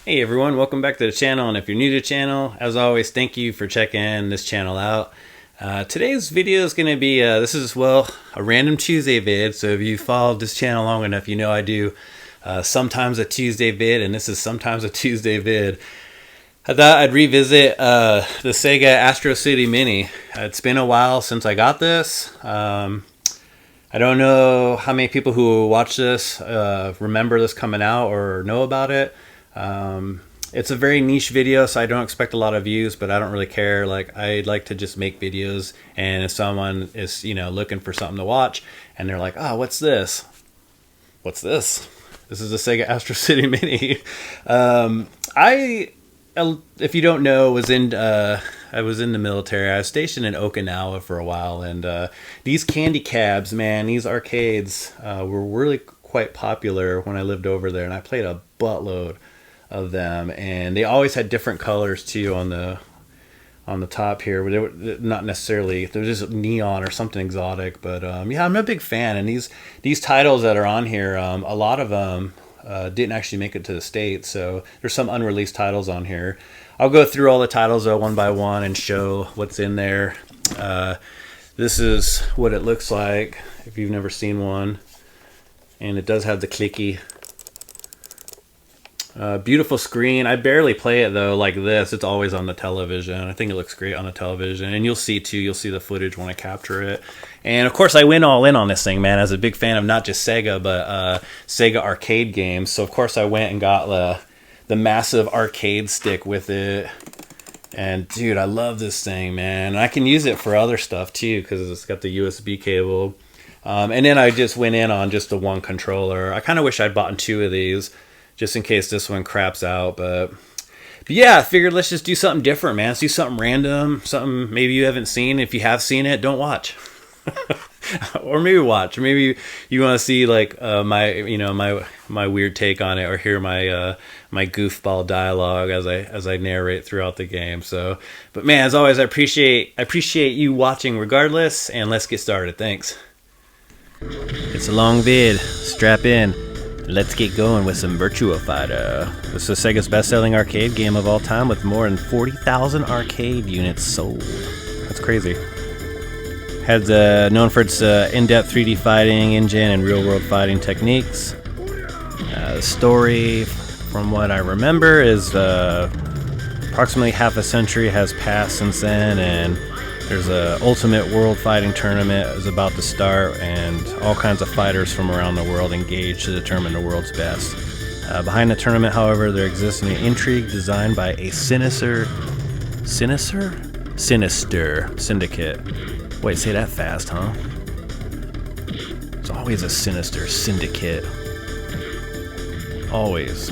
Hey everyone, welcome back to the channel, and if you're new to the channel, as always, thank you for checking this channel out. Today's video is going to be, a random Tuesday vid, so if you followed this channel long enough, you know I do sometimes a Tuesday vid, and this is sometimes a Tuesday vid. I thought I'd revisit the Sega Astro City Mini. It's been a while since I got this. I don't know how many people who watch this remember this coming out or know about it. It's a very niche video, so I don't expect a lot of views, but I don't really care. Like, I like to just make videos, and if someone is, looking for something to watch, and they're like, "Oh, what's this? What's this?" This is a Sega Astro City Mini. If you don't know, I was in the military. I was stationed in Okinawa for a while, and these candy cabs, man, these arcades were really quite popular when I lived over there, and I played a buttload of them, and they always had different colors too on the top here, but they were not necessarily, they're just neon or something exotic. But yeah, I'm a big fan, and these titles that are on here, a lot of them didn't actually make it to the States, so there's some unreleased titles on here. I'll go through all the titles one by one and show what's in there. This is what it looks like if you've never seen one, and it does have the clicky. Beautiful screen. I barely play it though like this. It's always on the television. I think it looks great on the television, and you'll see the footage when I capture it. And of course I went all in on this thing, man, as a big fan of not just Sega, but Sega arcade games. So of course I went and got the massive arcade stick with it. And dude, I love this thing, man. And I can use it for other stuff too, because it's got the USB cable. And then I just went in on just the one controller. I kind of wish I'd bought two of these, just in case this one craps out. But yeah, I figured let's just do something different, man. Let's do something random, something maybe you haven't seen. If you have seen it, don't watch. Or maybe watch. Or maybe you want to see like my weird take on it, or hear my my goofball dialogue as I narrate throughout the game. So, but man, as always, I appreciate you watching regardless, and let's get started. Thanks. It's a long vid. Strap in. Let's get going with some Virtua Fighter. This is Sega's best-selling arcade game of all time, with more than 40,000 arcade units sold. That's crazy. Has known for its in-depth 3D fighting engine and real-world fighting techniques. The story, from what I remember, is approximately half a century has passed since then, and there's a ultimate world fighting tournament is about to start, and all kinds of fighters from around the world engage to determine the world's best. Behind the tournament, however, there exists an intrigue designed by a sinister syndicate. Wait, say that fast, huh? It's always a sinister syndicate. Always.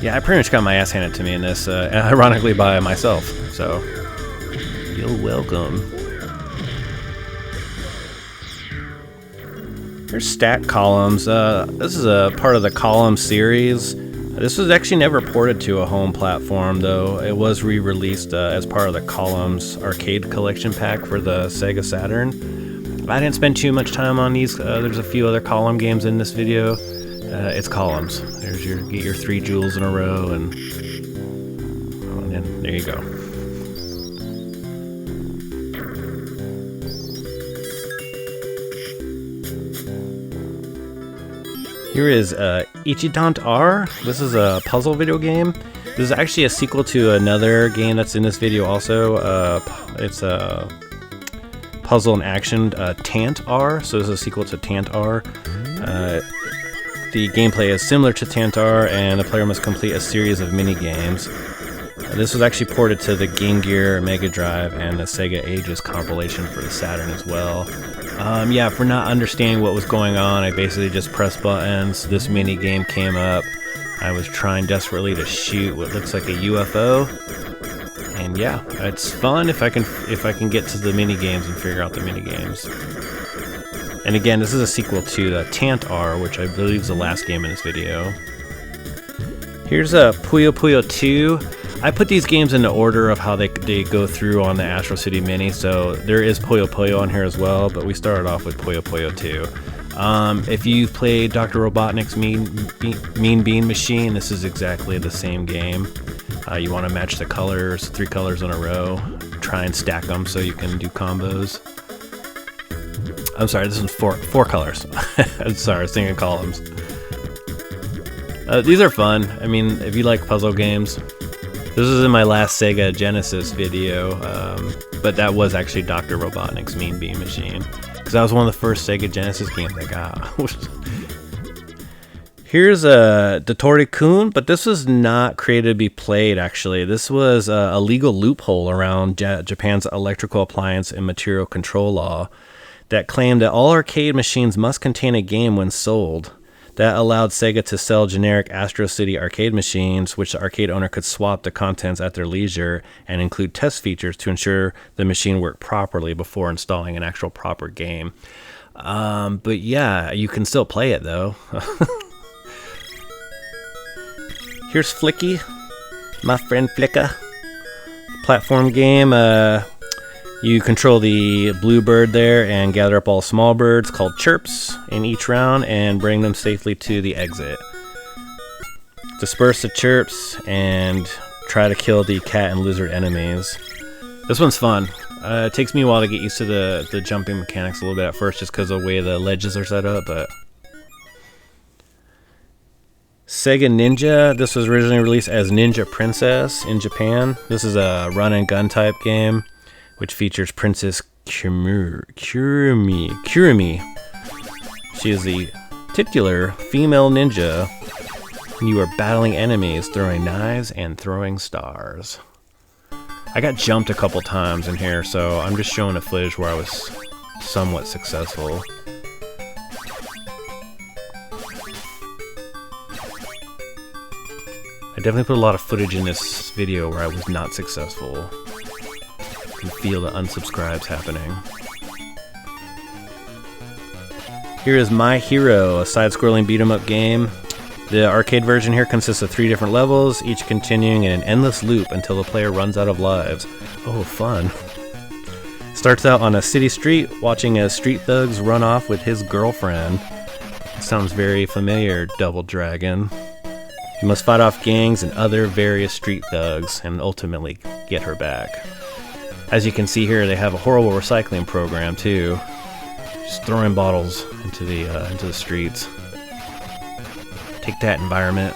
Yeah, I pretty much got my ass handed to me in this, ironically by myself, so you're welcome. Here's stat columns. This is a part of the column series. This was actually never ported to a home platform, though. It was re-released as part of the Columns arcade collection pack for the Sega Saturn. I didn't spend too much time on these. There's a few other column games in this video. It's Columns. There's get your 3 jewels in a row, and then there you go. Here is Ichidant R. This is a puzzle video game. This is actually a sequel to another game that's in this video also. It's a puzzle and action, Tant R. So this is a sequel to Tant R. The gameplay is similar to Tant R, and the player must complete a series of mini games. This was actually ported to the Game Gear, Mega Drive, and the Sega Ages compilation for the Saturn as well. Yeah, for not understanding what was going on, I basically just pressed buttons. This mini game came up. I was trying desperately to shoot what looks like a UFO, and yeah, it's fun if I can get to the mini games and figure out the mini games. And again, this is a sequel to the Tant R, which I believe is the last game in this video. Here's a Puyo Puyo 2. I put these games in the order of how they go through on the Astro City Mini, so there is Puyo Puyo on here as well, but we started off with Puyo Puyo 2. If you've played Dr. Robotnik's Mean Bean Machine, this is exactly the same game. You want to match the colors, 3 colors in a row. Try and stack them so you can do combos. I'm sorry, this is four colors. I'm sorry, I was thinking columns. These are fun. I mean, if you like puzzle games. This was in my last Sega Genesis video, but that was actually Dr. Robotnik's Mean Bean Machine. Because that was one of the first Sega Genesis games I got. Here's a Dotori-kun, but this was not created to be played, actually. This was a legal loophole around Japan's electrical appliance and material control law that claimed that all arcade machines must contain a game when sold. That allowed Sega to sell generic Astro City arcade machines, which the arcade owner could swap the contents at their leisure and include test features to ensure the machine worked properly before installing an actual proper game. But yeah, you can still play it though. Here's Flicky, my friend Flicka. Platform game. You control the blue bird there and gather up all small birds called chirps in each round and bring them safely to the exit. Disperse the chirps and try to kill the cat and lizard enemies. This one's fun. It takes me a while to get used to the jumping mechanics a little bit at first just because of the way the ledges are set up, but... Sega Ninja. This was originally released as Ninja Princess in Japan. This is a run and gun type game, which features Princess Kurumi. She is the titular female ninja. You are battling enemies, throwing knives, and throwing stars. I got jumped a couple times in here, so I'm just showing a footage where I was somewhat successful. I definitely put a lot of footage in this video where I was not successful. You can feel the unsubscribes happening. Here is My Hero, a side-scrolling beat-em-up game. The arcade version here consists of 3 different levels, each continuing in an endless loop until the player runs out of lives. Oh, fun. Starts out on a city street, watching as street thugs run off with his girlfriend. Sounds very familiar, Double Dragon. You must fight off gangs and other various street thugs and ultimately get her back. As you can see here, they have a horrible recycling program too. Just throwing bottles into the streets. Take that, environment.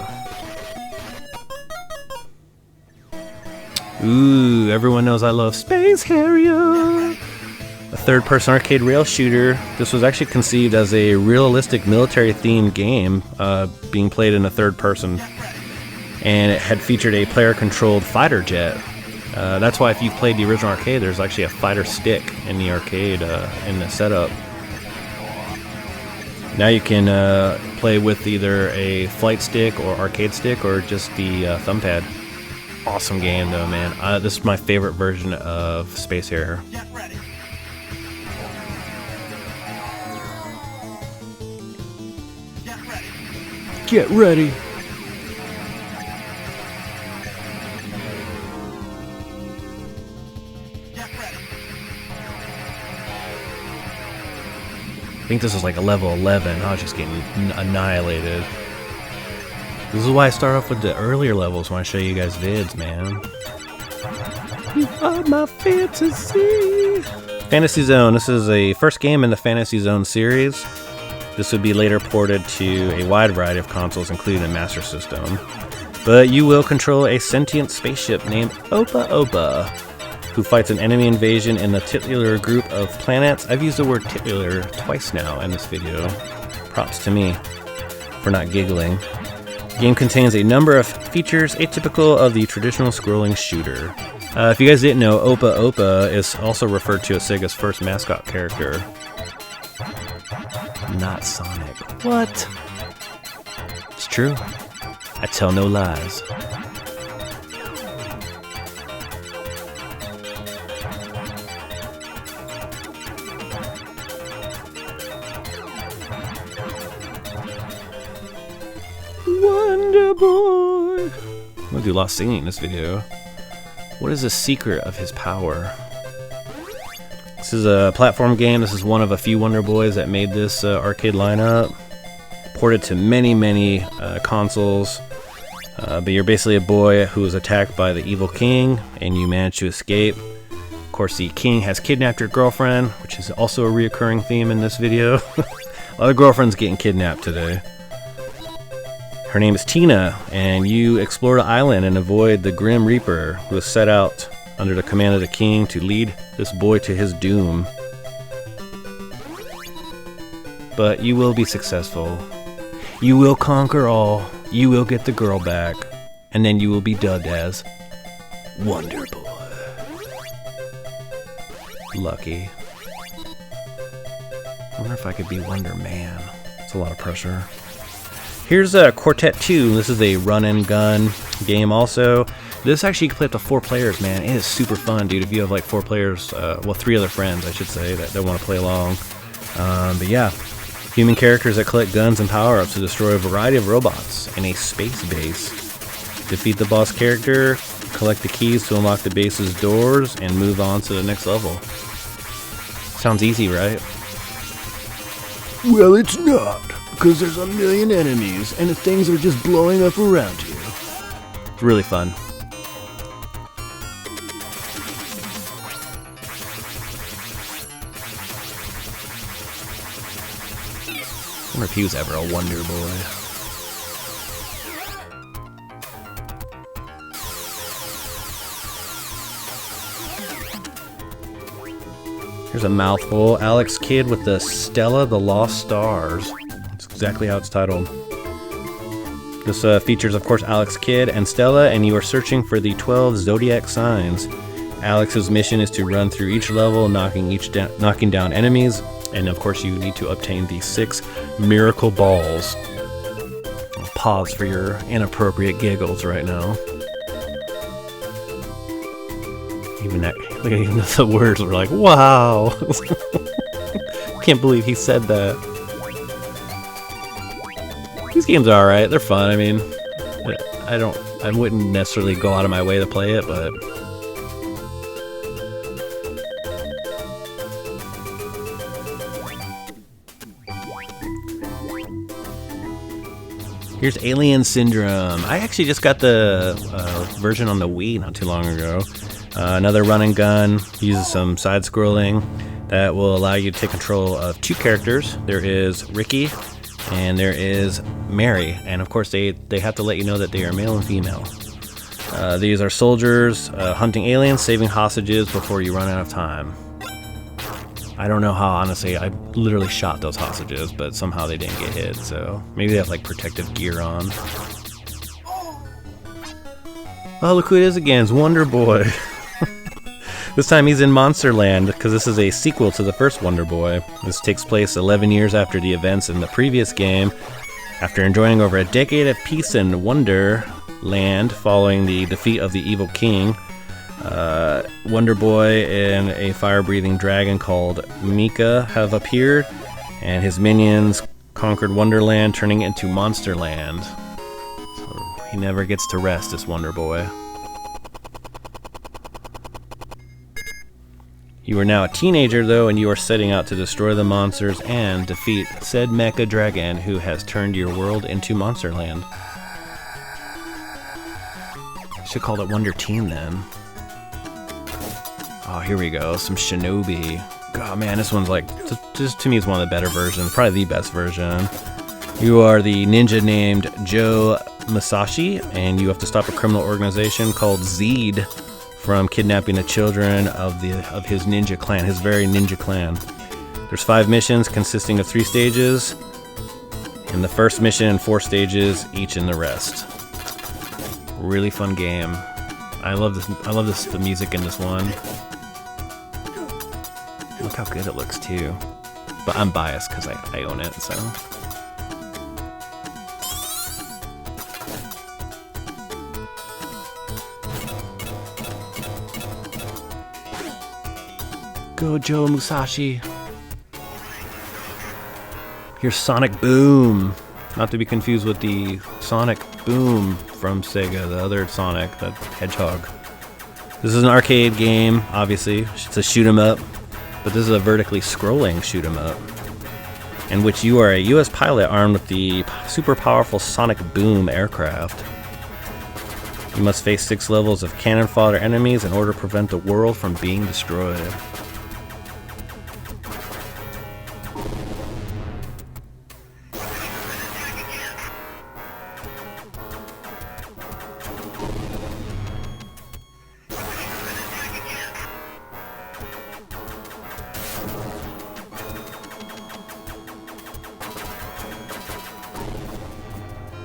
Ooh, everyone knows I love Space Harrier. A third-person arcade rail shooter. This was actually conceived as a realistic military-themed game being played in a third person. And it had featured a player-controlled fighter jet. That's why if you've played the original arcade, there's actually a fighter stick in the arcade in the setup. Now you can play with either a flight stick or arcade stick or just the thumb pad. Awesome game though, man. This is my favorite version of Space Harrier. Get ready. I think this is like a level 11. I was just getting annihilated. This is why I start off with the earlier levels when I show you guys vids, man. You are my fantasy. Fantasy Zone. This is a first game in the Fantasy Zone series. This would be later ported to a wide variety of consoles, including the Master System. But you will control a sentient spaceship named Opa Opa, who fights an enemy invasion in the titular group of planets. I've used the word titular twice now in this video. Props to me for not giggling. The game contains a number of features atypical of the traditional scrolling shooter. If you guys didn't know, Opa Opa is also referred to as Sega's first mascot character. Not Sonic. What? It's true. I tell no lies. Wonder Boy. I'm gonna do a lot of singing in this video. What is the secret of his power? This is a platform game. This is one of a few Wonder Boys that made this arcade lineup. Ported to many consoles. But you're basically a boy who is attacked by the evil king, and you manage to escape. Of course, the king has kidnapped your girlfriend, which is also a reoccurring theme in this video. A lot of girlfriends getting kidnapped today. Her name is Tina, and you explore the island and avoid the Grim Reaper, who is set out under the command of the king to lead this boy to his doom. But you will be successful. You will conquer all. You will get the girl back. And then you will be dubbed as Wonder Boy. Lucky. I wonder if I could be Wonder Man. It's a lot of pressure. Here's Quartet 2. This is a run and gun game also. This actually you can play up to 4 players, man. It is super fun, dude. If you have like 4 players, well, 3 other friends, I should say, that want to play along. But yeah, human characters that collect guns and power-ups to destroy a variety of robots in a space base. Defeat the boss character, collect the keys to unlock the base's doors, and move on to the next level. Sounds easy, right? Well, it's not, because there's a million enemies, and things are just blowing up around you. It's really fun. I wonder if he was ever a Wonder Boy. Here's a mouthful. Alex Kidd with the Stella the Lost Stars. That's exactly how it's titled. This features, of course, Alex Kidd and Stella, and you are searching for the 12 zodiac signs. Alex's mission is to run through each level, knocking down enemies, and of course you need to obtain the 6 miracle balls. I'll pause for your inappropriate giggles right now. Even that, look at even the words were like, wow! Can't believe he said that. These games are alright, they're fun. I mean, I wouldn't necessarily go out of my way to play it, but here's Alien Syndrome. I actually just got the version on the Wii not too long ago. Another run and gun, uses some side scrolling that will allow you to take control of 2 characters. There is Ricky and there is Mary, and of course they have to let you know that they are male and female. These are soldiers hunting aliens, saving hostages before you run out of time. I don't know how, honestly. I literally shot those hostages, but somehow they didn't get hit, so maybe they have like protective gear on. Oh, look who it is again. It's Wonder Boy. This time he's in Monsterland, because this is a sequel to the first Wonder Boy. This takes place 11 years after the events in the previous game. After enjoying over a decade of peace in Wonderland following the defeat of the evil king, Wonder Boy and a fire-breathing dragon called Mika have appeared, and his minions conquered Wonderland, turning it into Monsterland. So he never gets to rest, this Wonder Boy. You are now a teenager, though, and you are setting out to destroy the monsters and defeat said mecha dragon who has turned your world into Monsterland. I should call it Wonder Teen then. Oh, here we go. Some Shinobi. God, man, this one's like, just to me, is one of the better versions. Probably the best version. You are the ninja named Joe Masashi, and you have to stop a criminal organization called Zed from kidnapping the children of his ninja clan, his very ninja clan. There's 5 missions consisting of 3 stages. In the first mission and 4 stages, each in the rest. Really fun game. I love this. The music in this one. Look how good it looks too. But I'm biased because I own it, so. Go Joe Musashi. Here's Sonic Boom. Not to be confused with the Sonic Boom from Sega, the other Sonic, the Hedgehog. This is an arcade game, obviously. It's a shoot 'em up. but this is a vertically scrolling shoot 'em up, in which you are a U.S. pilot armed with the super powerful Sonic Boom aircraft. You must face 6 levels of cannon fodder enemies in order to prevent the world from being destroyed.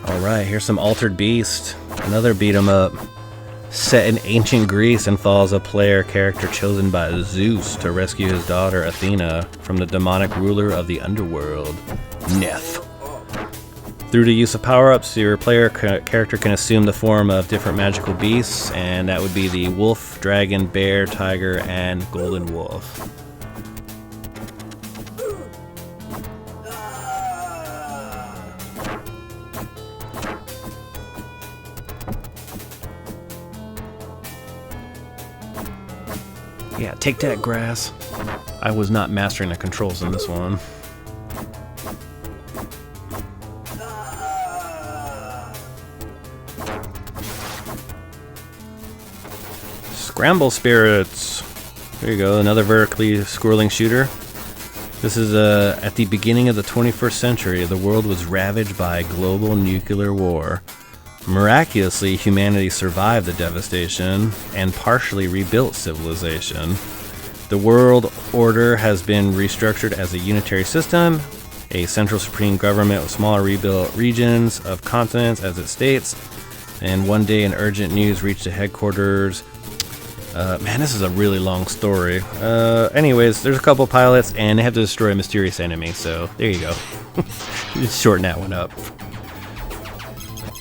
Alright, here's some Altered Beast, another beat 'em up. Set in ancient Greece and follows a player character chosen by Zeus to rescue his daughter Athena from the demonic ruler of the underworld, Neph. Through the use of power-ups, your player character can assume the form of different magical beasts, and that would be the wolf, dragon, bear, tiger, and golden wolf. Yeah, take that, grass. I was not mastering the controls in this one. Scramble Spirits. There you go, another vertically scrolling shooter. This is at the beginning of the 21st century. The world was ravaged by global nuclear war. Miraculously, humanity survived the devastation and partially rebuilt civilization. The world order has been restructured as a unitary system, a central supreme government with smaller rebuilt regions of continents as it states, and one day an urgent news reached the headquarters. Man, this is a really long story. Anyways, there's a couple pilots and they have to destroy a mysterious enemy, so there you go. Just shorten that one up.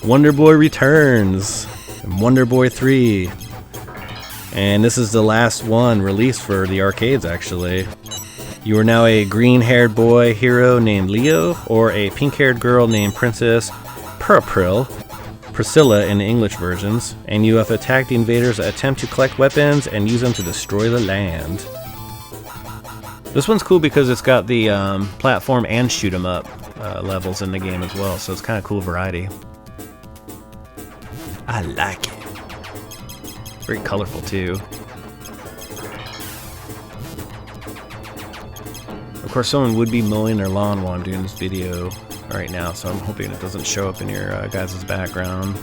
Wonder Boy returns, Wonder Boy 3, and this is the last one released for the arcades actually. You are now a green-haired boy hero named Leo, or a pink-haired girl named Princess Priscilla in the English versions, and you have attacked the invaders that attempt to collect weapons and use them to destroy the land. This one's cool because it's got the platform and shoot 'em up levels in the game as well, so it's kind of cool variety. I like it. Very colorful too. Of course, someone would be mowing their lawn while I'm doing this video right now, so I'm hoping it doesn't show up in your guys' background.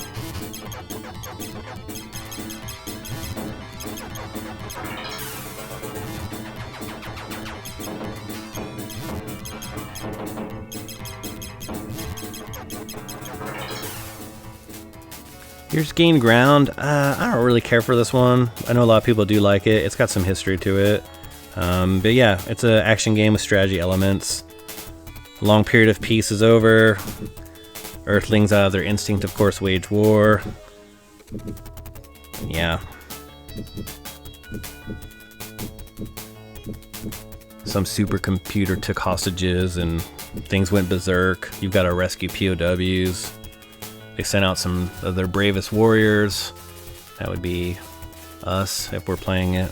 Here's Gain Ground. I don't really care for this one. I know a lot of people do like it. It's got some history to it. But yeah, it's an action game with strategy elements. A long period of peace is over. Earthlings, out of their instinct, of course, wage war. Yeah. Some supercomputer took hostages and things went berserk. You've got to rescue POWs. They sent out some of their bravest warriors. That would be us if we're playing it.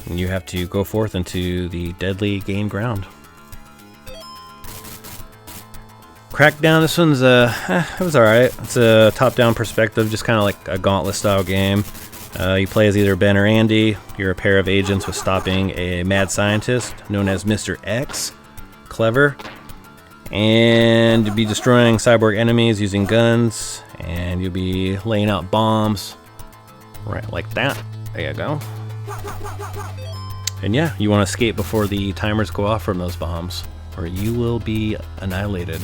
And you have to go forth into the deadly Gain Ground. Crackdown, this one's it was alright. It's a top-down perspective, just kind of like a Gauntlet style game. You play as either Ben or Andy. You're a pair of agents with stopping a mad scientist known as Mr. X. Clever. And you'll be destroying cyborg enemies using guns, and you'll be laying out bombs right like that. There you go. And yeah, you want to escape before the timers go off from those bombs, or you will be annihilated.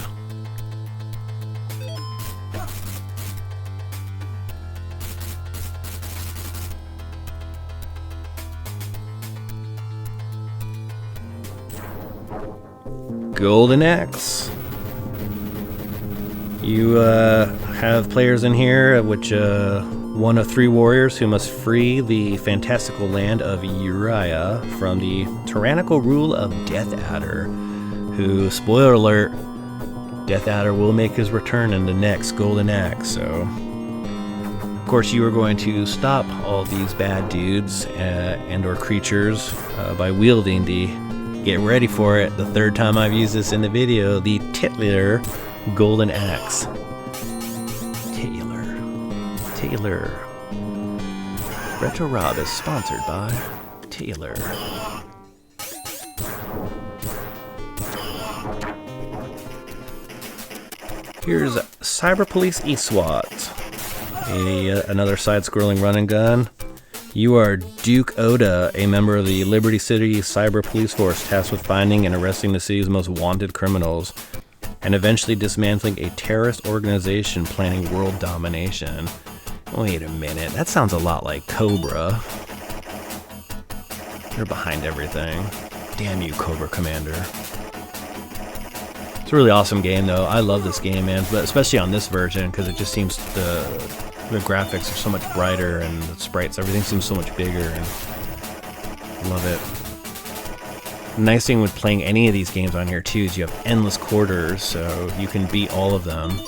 Golden Axe. You have players in here, which one of 3 warriors who must free the fantastical land of Uriah from the tyrannical rule of Death Adder, who, spoiler alert, Death Adder will make his return in the next Golden Axe, so Of course, you are going to stop all these bad dudes and or creatures by wielding the, get ready for it, the third time I've used this in the video, the titular golden axe. Taylor. Retro Rob is sponsored by Taylor. Here's Cyber Police eSWAT, another side-scrolling run and gun. You are Duke Oda, a member of the Liberty City Cyber Police Force tasked with finding and arresting the city's most wanted criminals, and eventually dismantling a terrorist organization planning world domination. Wait a minute, that sounds a lot like Cobra. They're behind everything. Damn you, Cobra Commander. It's a really awesome game, though. I love this game, man, but especially on this version, because it just seems the graphics are so much brighter, and the sprites, everything seems so much bigger, and I love it. The nice thing with playing any of these games on here, too, is you have endless quarters, so you can beat all of them.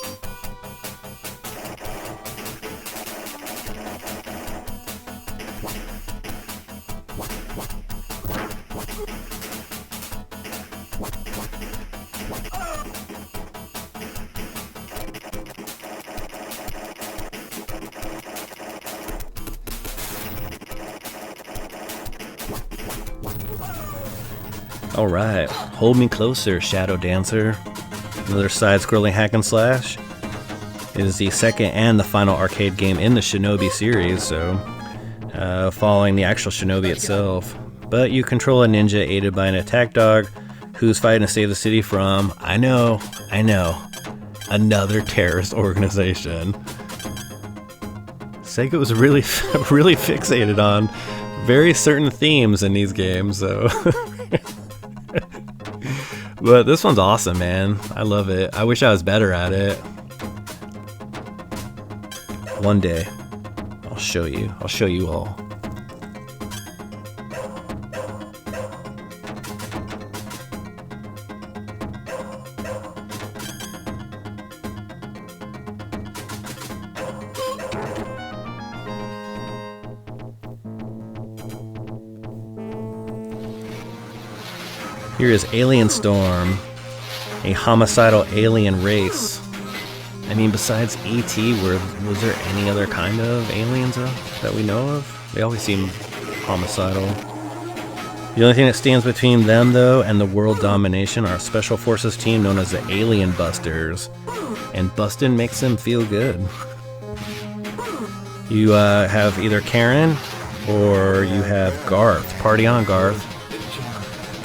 Alright, Hold Me Closer, Shadow Dancer. Another side-scrolling hack and slash. It is the second and the final arcade game in the Shinobi series, so following the actual Shinobi itself. But you control a ninja aided by an attack dog who's fighting to save the city from, I know, another terrorist organization. Sega was really fixated on very certain themes in these games, so... But this one's awesome, man. I love it. I wish I was better at it. One day, I'll show you. I'll show you all. Here is Alien Storm, a homicidal alien race. I mean, besides E.T., was there any other kind of aliens that we know of? They always seem homicidal. The only thing that stands between them, though, and the world domination are a special forces team known as the Alien Busters. And bustin' makes them feel good. You have either Karen or you have Garth. Party on, Garth.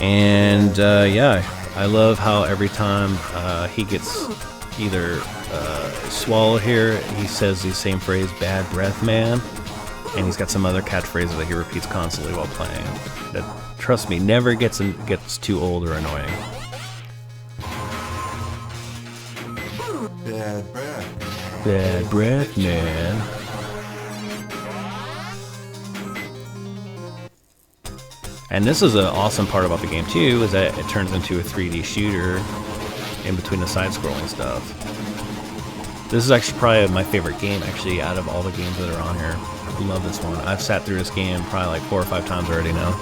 And yeah, I love how every time he gets either swallowed here, he says the same phrase, "bad breath, man." And he's got some other catchphrases that he repeats constantly while playing. That, trust me, never gets too old or annoying. Bad breath. Bad breath, man. And this is an awesome part about the game too, is that it turns into a 3D shooter in between the side-scrolling stuff. This is actually probably my favorite game, actually, out of all the games that are on here. I love this one. I've sat through this game probably like 4 or 5 times already now.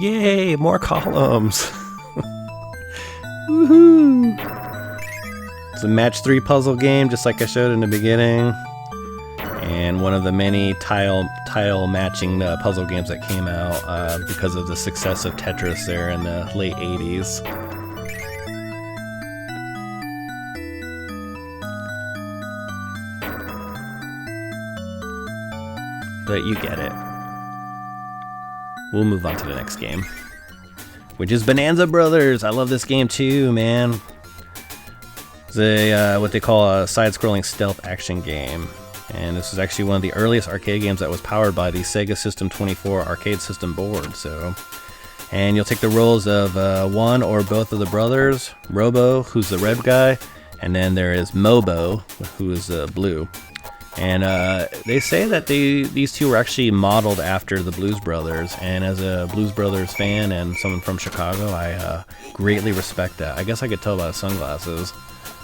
Yay, more columns. Woohoo! It's a match 3 puzzle game, just like I showed in the beginning. And one of the many tile matching puzzle games that came out because of the success of Tetris there in the late 80s. But you get it. We'll move on to the next game, which is Bonanza Brothers. I love this game too, man. It's a what they call a side-scrolling stealth action game, and this is actually one of the earliest arcade games that was powered by the Sega System 24 arcade system board. So, And you'll take the roles of one or both of the brothers, Robo, who's the red guy, and then there is Mobo, who is blue. And they say that these two were actually modeled after the Blues Brothers. And as a Blues Brothers fan and someone from Chicago, I greatly respect that. I guess I could tell by the sunglasses.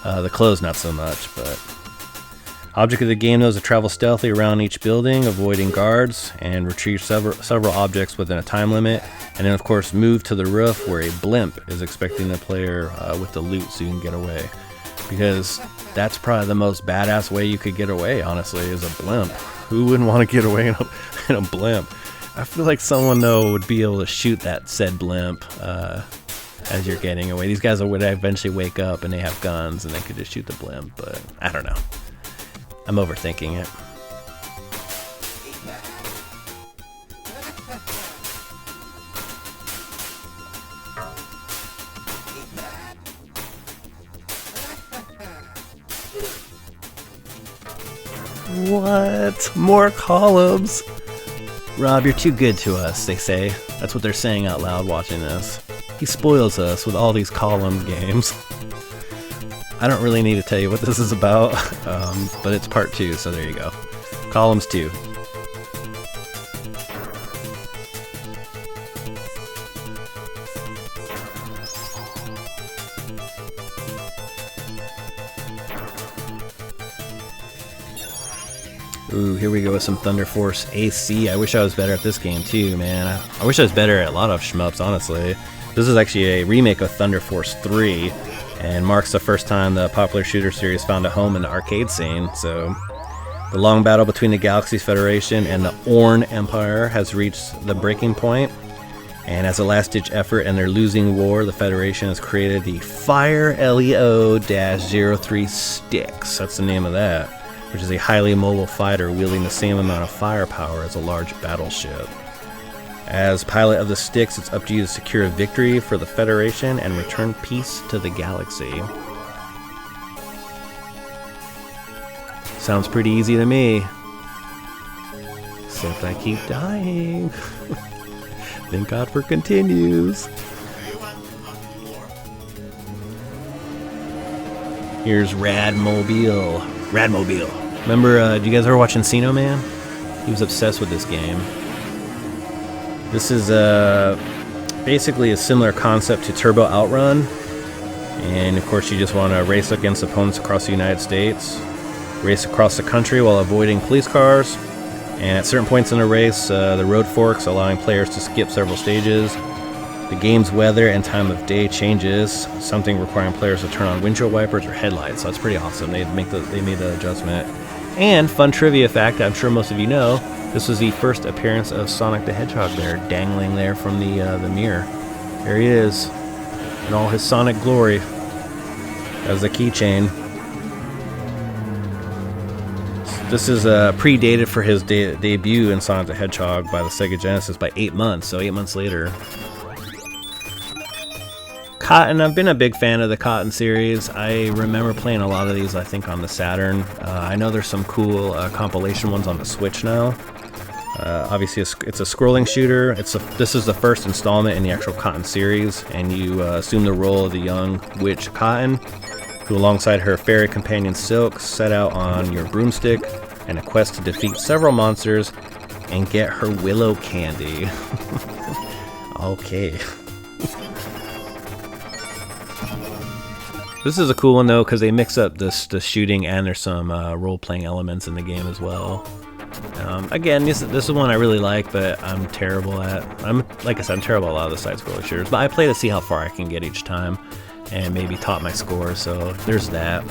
The clothes not so much, but... Object of the game, though, is to travel stealthily around each building, avoiding guards, and retrieve several objects within a time limit. And then, of course, move to the roof where a blimp is expecting the player with the loot so you can get away. Because that's probably the most badass way you could get away, honestly, is a blimp. Who wouldn't want to get away in a blimp? I feel like someone, though, would be able to shoot that said blimp as you're getting away. These guys would eventually wake up and they have guns and they could just shoot the blimp, but I don't know. I'm overthinking it. What? More columns? Rob, you're too good to us, they say. That's what they're saying out loud watching this. He spoils us with all these column games. I don't really need to tell you what this is about, but it's part 2, so there you go. Columns 2. Ooh, here we go with some Thunder Force AC. I wish I was better at this game too, man. I wish I was better at a lot of shmups, honestly. This is actually a remake of Thunder Force 3. And marks the first time the popular shooter series found a home in the arcade scene. So, the long battle between the Galaxy Federation and the Orn Empire has reached the breaking point. And as a last-ditch effort in their losing war, the Federation has created the Fire LEO-03 Styx. That's the name of that, which is a highly mobile fighter wielding the same amount of firepower as a large battleship. As pilot of the Styx, it's up to you to secure a victory for the Federation and return peace to the galaxy. Sounds pretty easy to me. Except I keep dying. Thank God for continues. Here's Radmobile. Radmobile. Remember, do you guys ever watch Encino Man? He was obsessed with this game. This is basically a similar concept to Turbo Outrun, and of course you just want to race against opponents across the United States, race across the country while avoiding police cars, and at certain points in the race, the road forks, allowing players to skip several stages. The game's weather and time of day changes, something requiring players to turn on windshield wipers or headlights, so that's pretty awesome. They made the adjustment. And fun trivia fact, I'm sure most of you know, this was the first appearance of Sonic the Hedgehog there, dangling there from the mirror. There he is, in all his Sonic glory, as a keychain. This is predated for his debut in Sonic the Hedgehog by the Sega Genesis by 8 months, so 8 months later. Cotton, I've been a big fan of the Cotton series. I remember playing a lot of these, I think, on the Saturn. I know there's some cool compilation ones on the Switch now. Obviously, it's a scrolling shooter. This is the first installment in the actual Cotton series, and you assume the role of the young witch Cotton, who alongside her fairy companion Silk set out on your broomstick in a quest to defeat several monsters and get her willow candy. Okay. This is a cool one though, because they mix up the shooting and there's some role-playing elements in the game as well. Again, this is one I really like, but I'm terrible at. Like I said, I'm terrible at a lot of the side-scroller shooters, but I play to see how far I can get each time, and maybe top my score. So there's that.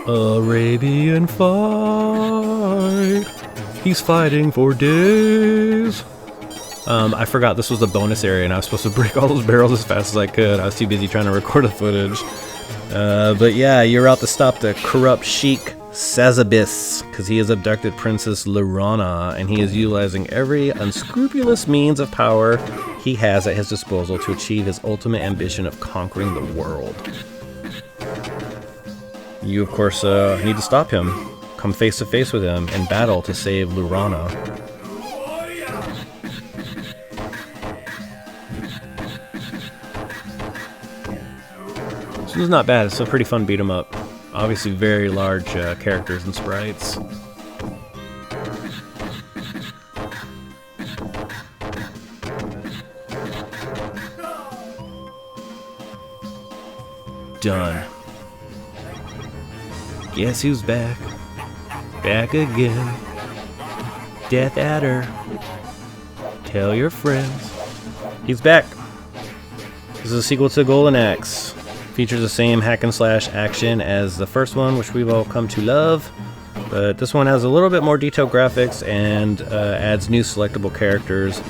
Arabian fight. He's fighting for days. I forgot this was a bonus area and I was supposed to break all those barrels as fast as I could. I was too busy trying to record the footage. But yeah, you're out to stop the corrupt Sheik Sazabis, because he has abducted Princess Lurana, and he is utilizing every unscrupulous means of power he has at his disposal to achieve his ultimate ambition of conquering the world. You, of course, need to stop him. Come face to face with him in battle to save Lurana. This is not bad. It's a pretty fun beat 'em up. Obviously, very large characters and sprites. Done. Guess who's back? Back again. Death Adder. Tell your friends. He's back. This is a sequel to Golden Axe. Features the same hack and slash action as the first one, which we've all come to love. But this one has a little bit more detailed graphics and adds new selectable characters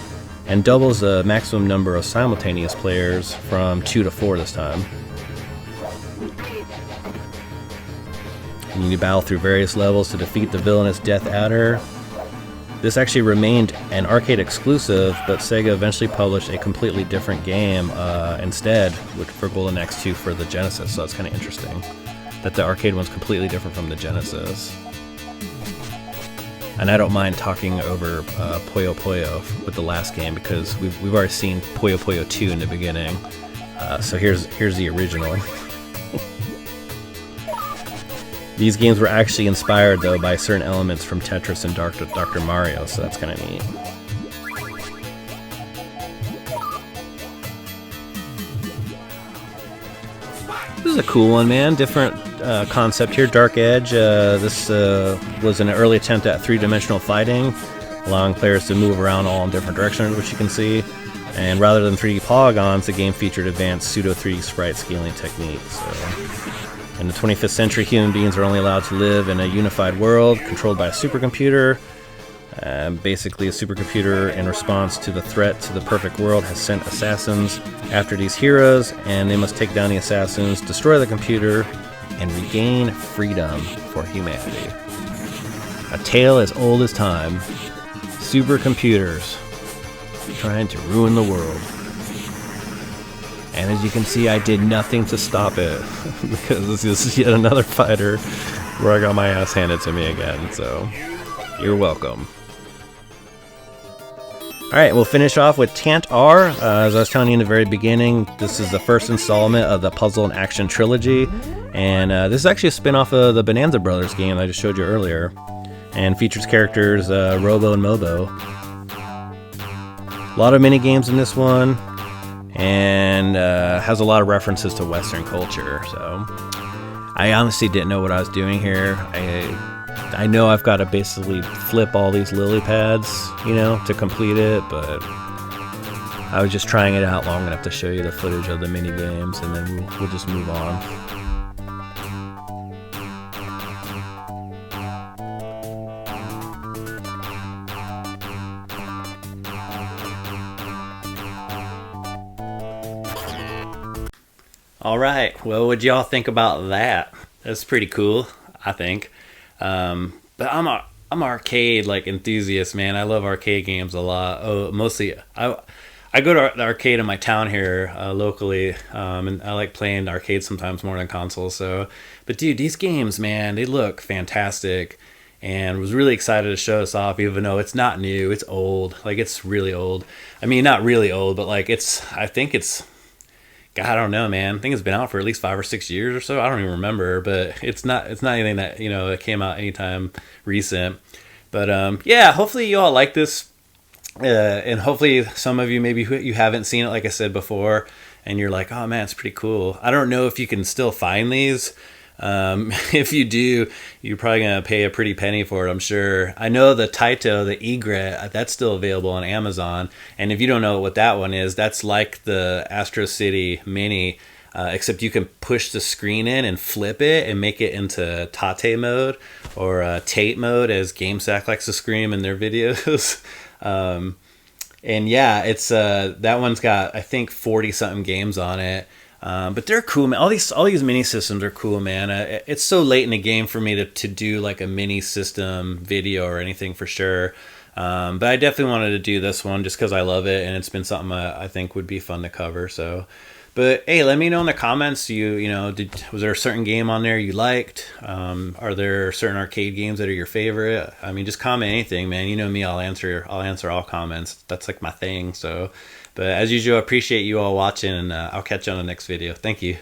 and doubles the maximum number of simultaneous players from 2 to 4 this time. You need to battle through various levels to defeat the villainous Death Adder. This actually remained an arcade exclusive, but Sega eventually published a completely different game instead for Golden Axe 2 for the Genesis, so that's kind of interesting that the arcade one's completely different from the Genesis. And I don't mind talking over Puyo Puyo with the last game because we've already seen Puyo Puyo 2 in the beginning, so here's the original. These games were actually inspired, though, by certain elements from Tetris and Dr. Mario, so that's kind of neat. This is a cool one, man. Different concept here. Dark Edge. This was an early attempt at three-dimensional fighting, allowing players to move around all in different directions, which you can see. And rather than 3D polygons, the game featured advanced pseudo-3D sprite scaling techniques. So. In the 25th century, human beings are only allowed to live in a unified world controlled by a supercomputer. Basically, a supercomputer, in response to the threat to the perfect world, has sent assassins after these heroes, and they must take down the assassins, destroy the computer, and regain freedom for humanity. A tale as old as time. Supercomputers trying to ruin the world. And as you can see, I did nothing to stop it, because this is yet another fighter where I got my ass handed to me again, so you're welcome. Alright, we'll finish off with Tant R. As I was telling you in the very beginning, this is the first installment of the Puzzle and Action Trilogy, and this is actually a spin-off of the Bonanza Brothers game I just showed you earlier, and features characters Robo and Mobo. A lot of mini-games in this one, and has a lot of references to Western culture, so I honestly didn't know what I was doing here. I know I've got to basically flip all these lily pads, you know, to complete it, but I was just trying it out long enough to show you the footage of the mini games, and then we'll just move on. All right, well, what'd y'all think about that? That's pretty cool, I think. But I'm arcade like enthusiast, man. I love arcade games a lot. Oh, mostly I go to the arcade in my town here locally, and I like playing arcade sometimes more than consoles. So, but dude, these games, man, they look fantastic, and was really excited to show this off, even though it's not new. It's old, like it's really old. I mean, not really old, but like I think it's. God, I don't know, man. I think it's been out for at least 5 or 6 years or so. I don't even remember, but it's not anything that, you know, that came out anytime recent. But yeah, hopefully you all like this, and hopefully some of you maybe you haven't seen it, like I said before, and you're like, oh man, it's pretty cool. I don't know if you can still find these. If you do, you're probably gonna pay a pretty penny for it, I'm sure. I know the Taito, the Egret, that's still available on Amazon, and if you don't know what that one is, that's like the Astro City Mini, except you can push the screen in and flip it and make it into Tate mode, or Tate mode, as GameSack likes to scream in their videos. And yeah, it's that one's got, I think, 40 something games on it. But they're cool, man. All these mini systems are cool, man. It's so late in the game for me to do like a mini system video or anything for sure. But I definitely wanted to do this one just because I love it, and it's been something I think would be fun to cover. So, But hey, let me know in the comments. Was there a certain game on there you liked? Are there certain arcade games that are your favorite? I mean, just comment anything, man. You know me, I'll answer all comments. That's like my thing. So, but as usual, I appreciate you all watching, and I'll catch you on the next video. Thank you.